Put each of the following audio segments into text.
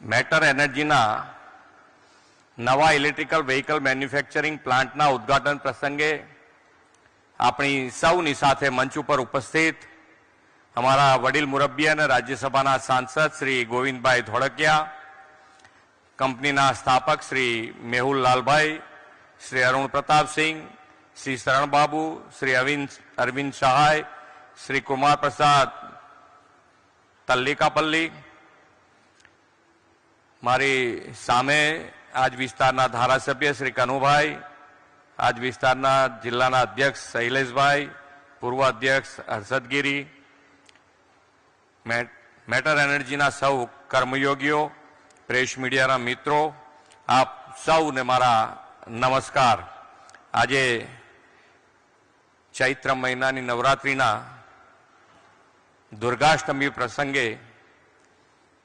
Matter એનર્જીના નવા electrical vehicle manufacturing પ્લાન્ટના ઉદ્ઘાટન પ્રસંગે આપણી સૌની સાથે મંચ ઉપર ઉપસ્થિત અમારા વડીલ મુરબ્બી અને રાજ્યસભાના સાંસદ શ્રી ગોવિંદભાઈ ધોળકિયા, કંપનીના સ્થાપક શ્રી મેહુલ લાલભાઈ, શ્રી અરુણ પ્રતાપસિંહ, શ્રી શરણબાબુ, શ્રી અરવિંદ સહાય, શ્રી કુમાર પ્રસાદ તલ્લિકાપલ્લી, મારી સામે આજ વિસ્તારના ધારાસભ્ય શ્રી કનુભાઈ, આજ વિસ્તારના જિલ્લાના અધ્યક્ષ શૈલેષભાઈ, પૂર્વ અધ્યક્ષ હર્ષદગીરી, મેટર એનર્જીના સૌ કર્મયોગીઓ, પ્રેસ મીડિયાના મિત્રો, આપ સૌને મારા નમસ્કાર। આજે ચૈત્ર મહિનાની નવરાત્રિના દુર્ગાષ્ટમી પ્રસંગે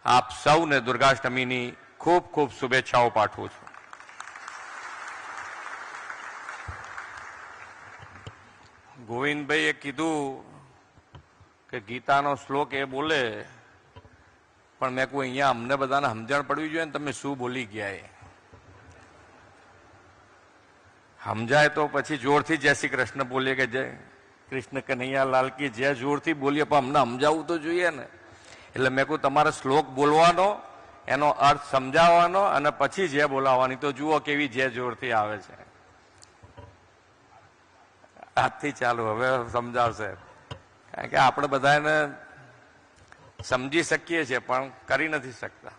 આપ સૌને દુર્ગાષ્ટમીની ખૂબ ખૂબ શુભેચ્છાઓ પાઠવું છું। ગોવિંદભાઈએ કીધું કે ગીતાનો શ્લોક એ બોલે, પણ મેં કહું અહીંયા અમને બધાને સમજણ પડવી જોઈએ ને તમે શું બોલી ગયા એ સમજાય તો પછી જોરથી જય શ્રી કૃષ્ણ બોલીએ કે જય કૃષ્ણ કનૈયા લાલ કી જય, જોરથી બોલીએ, પણ અમને સમજાવવું તો જોઈએ ને। એટલે મેં કહું તમારે શ્લોક બોલવાનો, એનો અર્થ સમજાવવાનો અને પછી જે બોલાવવાની, તો જુઓ કેવી જે જોરથી આવે છે। આજથી ચાલુ હવે સમજાવશે, કારણ કે આપણે બધાને સમજી શકીએ છીએ પણ કરી નથી શકતા।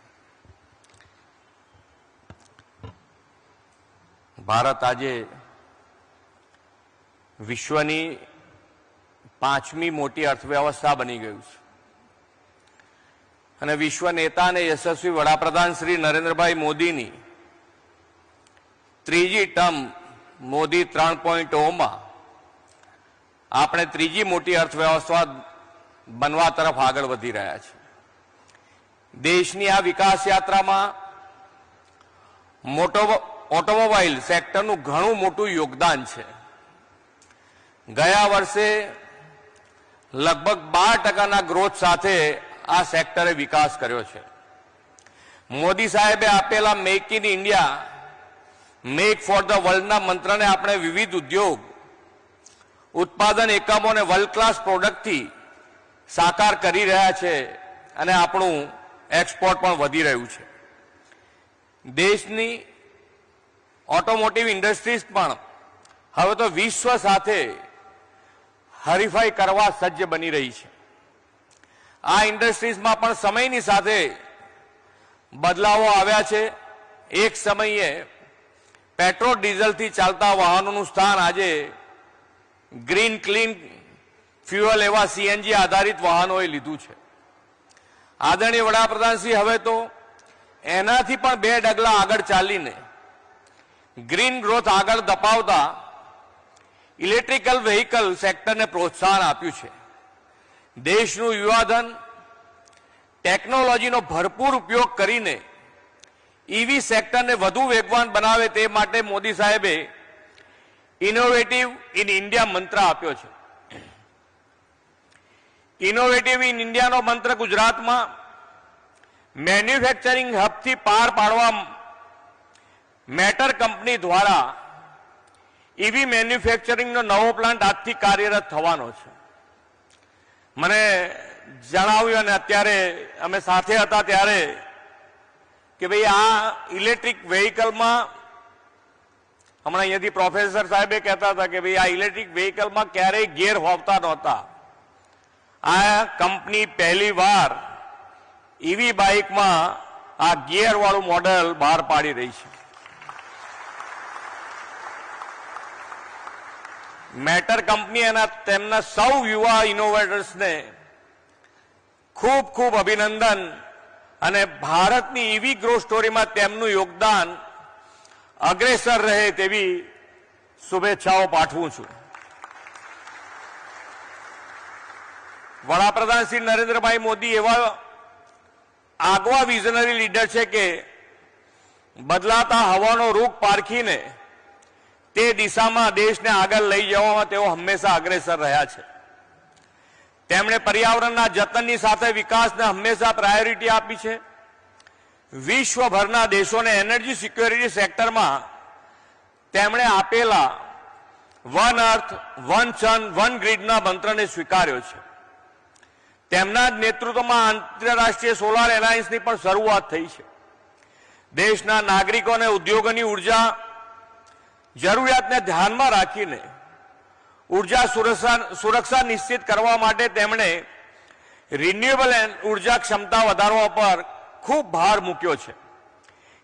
ભારત આજે વિશ્વની 5મી મોટી અર્થવ્યવસ્થા બની ગયું છે અને વિશ્વ નેતા અને યશસ્વી વડાપ્રધાન શ્રી નરેન્દ્રભાઈ મોદીની ત્રીજી ટર્મ મોદી 3.0માં આપણે ત્રીજી મોટી અર્થવ્યવસ્થા બનવા તરફ આગળ વધી રહ્યા છે। દેશની આ વિકાસ યાત્રામાં ઓટોમોબાઈલ સેક્ટરનું ઘણું મોટું યોગદાન છે। ગયા વર્ષે લગભગ 12%ના ગ્રોથ સાથે આ સેક્ટરે વિકાસ કર્યો છે। મોદી સાહેબે આપેલા make in India, make for the વર્લ્ડના મંત્રને આપણે વિવિધ ઉદ્યોગ, ઉત્પાદન એકમો અને વર્લ્ડ ક્લાસ પ્રોડક્ટથી સાકાર કરી રહ્યા છે અને આપણું એક્સપોર્ટ પણ વધી રહ્યું છે। દેશની ઓટોમોટિવ ઇન્ડસ્ટ્રીઝ પણ હવે તો વિશ્વ સાથે હરીફાઈ કરવા સજ્જ બની રહી છે। આ ઇન્ડસ્ટ્રીઝમાં પણ સમયની સાથે બદલાવો આવ્યા છે। એક સમયે પેટ્રોલ ડીઝલથી ચાલતા વાહનોનું સ્થાન આજે ગ્રીન ક્લીન ફ્યુઅલ એવા સીએનજી આધારિત વાહનોએ લીધું છે। આદરણીય વડાપ્રધાનશ્રી હવે તો એનાથી પણ 2 ડગલા આગળ ચાલીને ગ્રીન ગ્રોથ આગળ ધપાવતા ઇલેક્ટ્રિકલ વ્હીકલ સેક્ટરને પ્રોત્સાહન આપ્યું છે। દેશનું યુવાધન ટેકનોલોજીનો ભરપૂર ઉપયોગ કરીને ઈવી સેક્ટરને વધુ વેગવાન બનાવે તે માટે મોદી સાહેબે ઇનોવેટિવ ઇન ઇન્ડિયા મંત્ર આપ્યો છે। ઇનોવેટિવ ઇન ઇન્ડિયાનો મંત્ર ગુજરાતમાં મેન્યુફેક્ચરિંગ હબથી પાર પાડવા મેટર કંપની દ્વારા ઈવી મેન્યુફેક્ચરિંગનો નવો પ્લાન્ટ આજથી કાર્યરત થવાનો છે। મને જણાવ્યું અને અત્યારે અમે સાથે હતા ત્યારે કે ભાઈ આ ઇલેક્ટ્રિક વ્હીકલમાં, હમણાં અહીંયાથી પ્રોફેસર સાહેબે કહેતા હતા કે ભાઈ આ ઇલેક્ટ્રિક વ્હીકલમાં ક્યારેય ગેર હોતા નહોતા। આ કંપની પહેલી વાર ઈવી બાઇકમાં આ ગિયર વાળું મોડેલ બહાર પાડી રહી છે। મેટર કંપની અને તેમના સૌ યુવા ઇનોવેટર્સને ખૂબ ખૂબ અભિનંદન અને ભારતની ઈવી ગ્રોથ સ્ટોરીમાં તેમનું યોગદાન અગ્રેસર રહે તેવી શુભેચ્છાઓ પાઠવું છું। વડાપ્રધાન શ્રી નરેન્દ્રભાઈ મોદી એવા આગવા વિઝનરી લીડર છે કે બદલાતા હવાનો રૂખ પારખીને તે દિશામાં દેશને આગળ લઈ જવામાં તેઓ હંમેશા અગ્રેસર રહ્યા છે। તેમણે પર્યાવરણના જતનની સાથે વિકાસને હંમેશા પ્રાયોરિટી આપી છે। વિશ્વભરના દેશોને એનર્જી સિક્યોરિટી સેક્ટરમાં તેમણે આપેલા વન અર્થ, વન સન, વન ગ્રીડના મંત્રને સ્વીકાર્યો છે. તેમના જ નેતૃત્વમાં આંતરરાષ્ટ્રીય સોલાર એલાયન્સની પણ શરૂઆત થઈ છે. દેશના નાગરિકો અને ઉદ્યોગોની ઉર્જા જરૂરિયાતને ધ્યાનમાં રાખીને ઉર્જા સુરક્ષા નિશ્ચિત કરવા માટે તેમણે રિન્યુએબલ ઉર્જા ક્ષમતા વધારવા પર ખૂબ ભાર મૂક્યો છે.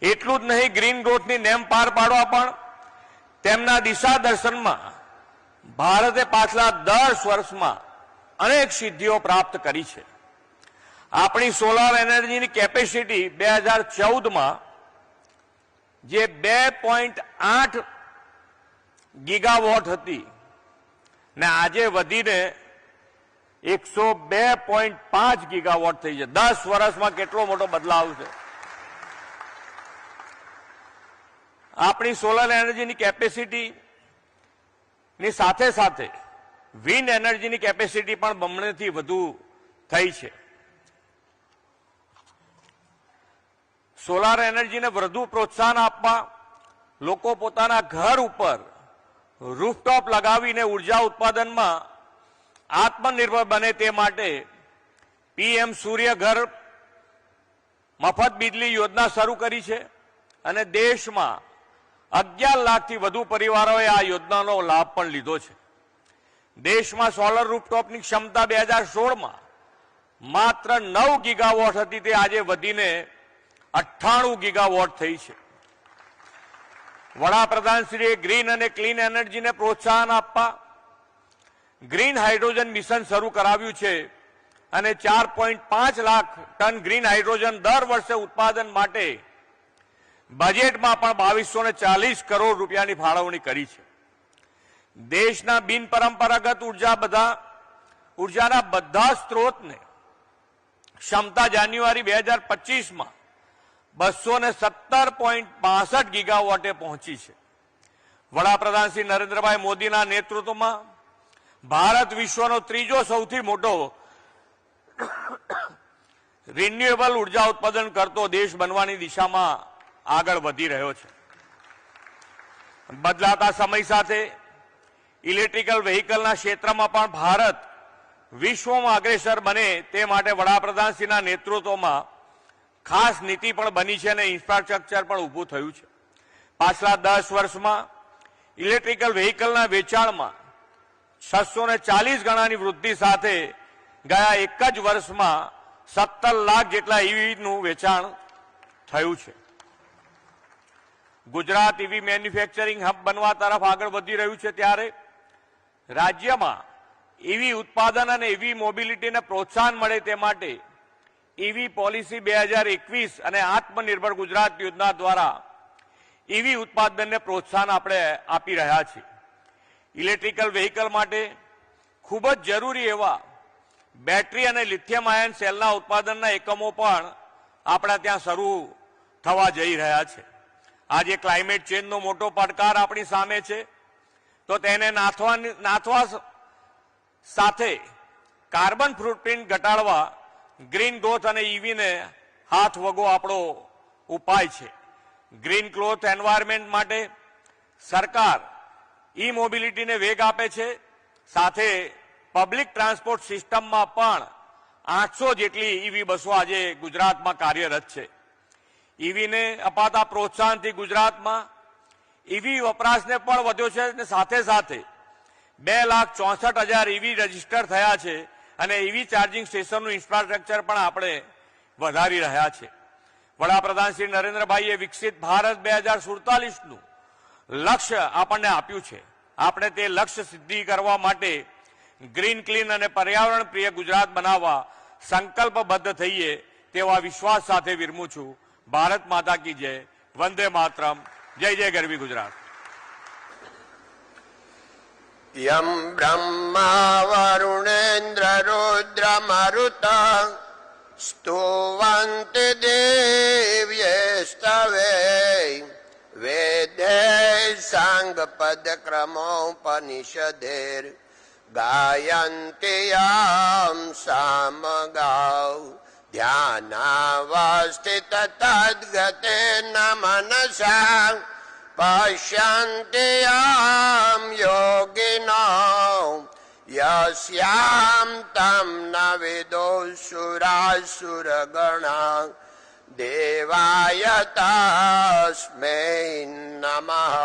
એટલું જ નહીં, ગ્રીન ગ્રોથની નેમ પાર પાડવા પણ તેમના દિશા દર્શનમાં ભારતે પાછલા 10 વર્ષમાં અનેક સિદ્ધિઓ પ્રાપ્ત કરી છે. આપણી સોલાર એનર્જીની કેપેસિટી 2014માં જે 2.8 ગીગાવોટ હતી ને આજે વધીને 102.5 ગીગાવોટ થઈ છે. 10 વર્ષમાં કેટલો મોટો બદલાવ છે. આપણી સોલર એનર્જીની કેપેસિટી ની સાથે સાથે વિન્ડ એનર્જીની કેપેસિટી પણ બમણેથી વધુ થઈ છે. સોલાર એનર્જીને વધુ પ્રોત્સાહન આપવા લોકો પોતાના ઘર ઉપર રૂફટોપ લગાવીને ઉર્જા ઉત્પાદનમાં આત્મનિર્ભર બને તે માટે પીએમ સૂર્ય ઘર મફત વીજળી યોજના શરૂ કરી છે અને દેશમાં 11 લાખથી વધુ પરિવારોએ આ યોજનાનો લાભ પણ લીધો છે. દેશમાં સોલર રૂફટોપની ક્ષમતા 2016માં માત્ર 9 ગીગાવોટ હતી, તે આજે વધીને 98 ગીગાવોટ થઈ છે. વડાપ્રધાનશ્રીએ ગ્રીન અને ક્લીન એનર્જીને પ્રોત્સાહન આપવા ગ્રીન હાઇડ્રોજન મિશન શરૂ કરાવ્યું છે અને 4.5 લાખ ટન ગ્રીન હાઇડ્રોજન દર વર્ષે ઉત્પાદન માટે બજેટમાં પણ 2240 કરોડ રૂપિયાની ફાળવણી કરી છે. દેશના બિનપરંપરાગત ઉર્જાના બધા સ્ત્રોતને ક્ષમતા જાન્યુઆરી 2025માં 217.62 ગીગાવોટે પહોંચી છે. વડાપ્રધાન શ્રી નરેન્દ્રભાઈ મોદીના નેતૃત્વમાં ભારત વિશ્વનો ત્રીજો સૌથી મોટો રિન્યુએબલ ઉર્જા ઉત્પાદન કરતો દેશ બનવાની દિશામાં આગળ વધી રહ્યો છે. બદલાતા સમય સાથે ઇલેક્ટ્રિકલ વ્હીકલના ક્ષેત્રમાં પણ ભારત વિશ્વમાં અગ્રેસર બને તે માટે વડાપ્રધાનશ્રીના નેતૃત્વમાં ખાસ નીતિ પણ બની છે અને ઇન્ફ્રાસ્ટ્રક્ચર પણ ઊભું થયું છે. પાછલા 10 વર્ષમાં ઇલેક્ટ્રિકલ વ્હીકલના વેચાણમાં 640 ગણાની વૃદ્ધિ સાથે ગયા એક જ વર્ષમાં 17 લાખ જેટલા ઈવીનું વેચાણ થયું છે. ગુજરાત ઈવી મેન્યુફેક્ચરિંગ હબ બનવા તરફ આગળ વધી રહ્યું છે ત્યારે રાજ્યમાં ઈવી ઉત્પાદન અને ઈવી મોબિલિટીને પ્રોત્સાહન મળે તે માટે ઈવી પોલિસી 2021 અને આત્મનિર્ભર ગુજરાત યોજના દ્વારા ઈવી ઉત્પાદનને પ્રોત્સાહન આપણે આપી રહ્યા છીએ. ઇલેક્ટ્રિકલ વ્હીકલ માટે ખૂબ જ જરૂરી એવા બેટરી અને લિથિયમ આયન સેલના ઉત્પાદનના એકમો પણ આપણા ત્યાં શરૂ થવા જઈ રહ્યા છે. આજે ક્લાઇમેટ ચેન્જનો મોટો પડકાર આપણી સામે છે, તો તેને નાથવા સાથે કાર્બન ફૂટપ્રિન્ટ ઘટાડવા ગ્રીન ગ્રોથ અને ઈવીને હાથ વગો આપણો ઉપાય છે. ગ્રીન ગ્રોથ એન્વાયરમેન્ટ માટે સરકાર ઈ મોબિલિટીને વેગ આપે છે, સાથે પબ્લિક ટ્રાન્સપોર્ટ સિસ્ટમમાં પણ 800 જેટલી ઈવી બસો આજે ગુજરાતમાં કાર્યરત છે. ઈવીને અપાતા પ્રોત્સાહનથી ગુજરાતમાં ઈવી વપરાશને પણ વધ્યો છે અને સાથે સાથે 2,64,000 ઈવી રજીસ્ટર થયા છે અને ઈવી ચાર્જિંગ સ્ટેશનનું ઇન્ફ્રાસ્ટ્રક્ચર પણ આપણે વધારી રહ્યા છે. વડાપ્રધાન શ્રી નરેન્દ્રભાઈએ વિકસિત ભારત 2047નું લક્ષ્ય આપણને આપ્યું છે. આપણે તે લક્ષ્ય સિદ્ધિ કરવા માટે ગ્રીન, ક્લીન અને પર્યાવરણ પ્રિય ગુજરાત બનાવવા સંકલ્પબદ્ધ થઈએ તેવા વિશ્વાસ સાથે વિરમું છું. ભારત માતા કી જય. વંદે માતરમ. જય જય ગરવી ગુજરાત. યમ બ્રહ્મા વરુણેન્દ્ર રુદ્ર મરુત સ્તુવન્તિ દેવ્યેસ્તવે વેદૈ સાંગપદ ક્રમોપનિષદેર ગાયન્તિ યામ સામગાવ ધ્યાનાવસ્થિત તદ્ગતેન મનસા પશ્યન્તિ યમ યોગિનો યસ્યામ તમ ન વિદુષુરાસુરગણા દેવાય તસ્મૈ નમઃ.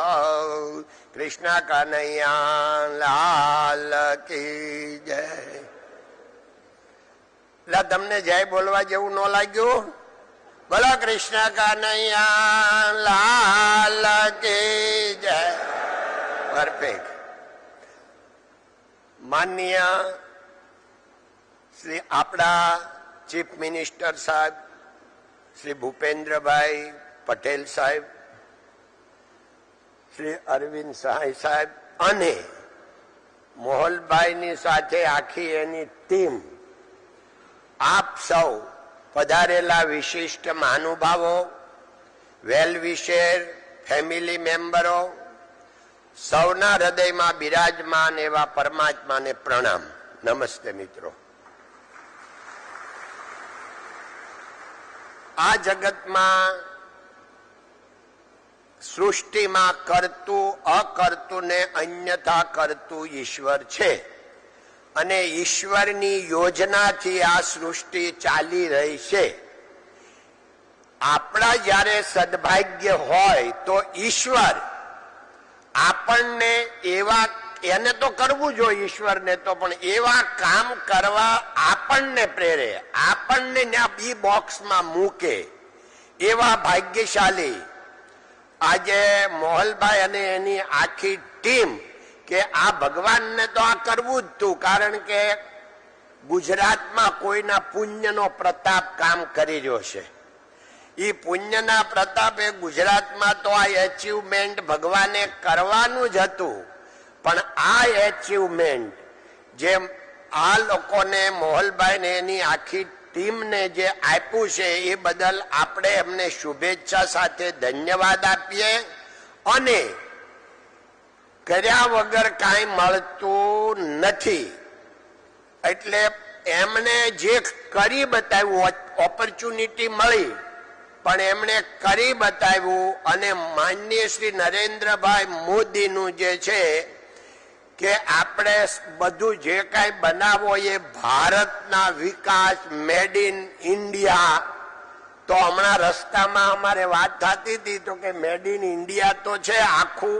કૃષ્ણ કનૈયા લાલ કી જય. એટલે તમને જય બોલવા જેવું ન લાગ્યું? બોલો કૃષ્ણ કનૈયા લાલ કી જય. પરફેક્ટ. માનનીય શ્રી આપણા ચીફ મિનિસ્ટર સાહેબ શ્રી ભૂપેન્દ્રભાઈ પટેલ સાહેબ, શ્રી અરવિંદ સહાય સાહેબ અને મોહલભાઈની સાથે આખી એની ટીમ, આપ સૌ પધારેલા વિશિષ્ટ મહાનુભાવો, વેલ વિશેર, ફેમિલી મેમ્બરો, સૌના હૃદયમાં બિરાજમાન એવા પરમાત્માને પ્રણામ. નમસ્તે મિત્રો. આ જગતમાં સૃષ્ટિમાં કરતું અકર્તું ને અન્યથા કરતું ઈશ્વર છે અને ઈશ્વરની યોજનાથી આ સૃષ્ટિ ચાલી રહી છે. આપણા જ્યારે સદભાગ્ય હોય તો ઈશ્વર આપણને એવા, એને તો કરવું જોઈએ ઈશ્વરને તો, પણ એવા કામ કરવા આપણને પ્રેરે, આપણને ઈ બોક્સમાં મૂકે એવા ભાગ્યશાળી આજે મોહલભાઈ અને એની આખી ટીમ કે આ ભગવાનને તો આ કરવું જ હતું, કારણ કે ગુજરાતમાં કોઈના પુણ્યનો પ્રતાપ કામ કરી રહ્યો છે. એ પુણ્યના પ્રતાપે ગુજરાતમાં તો આ એચિવમેન્ટ ભગવાને કરવાનું જ હતું, પણ આ એચિવમેન્ટ જે આ લોકોને મોહલભાઈ ને એની આખી ટીમને જે આપ્યું છે એ બદલ આપણે એમને શુભેચ્છા સાથે ધન્યવાદ આપીએ. અને કર્યા વગર કાંઈ મળતું નથી, એટલે એમણે જે કરી બતાવ્યું, ઓપોર્ચ્યુનિટી મળી પણ એમણે કરી બતાવ્યું. અને માનનીય શ્રી નરેન્દ્રભાઈ મોદીનું જે છે કે આપણે બધું જે કાંઈ બનાવો એ ભારતના વિકાસ, મેડ ઇન ઇન્ડિયા. તો હમણાં રસ્તામાં અમારે વાત થતી હતી તો કે મેડ ઇન ઇન્ડિયા તો છે, આખું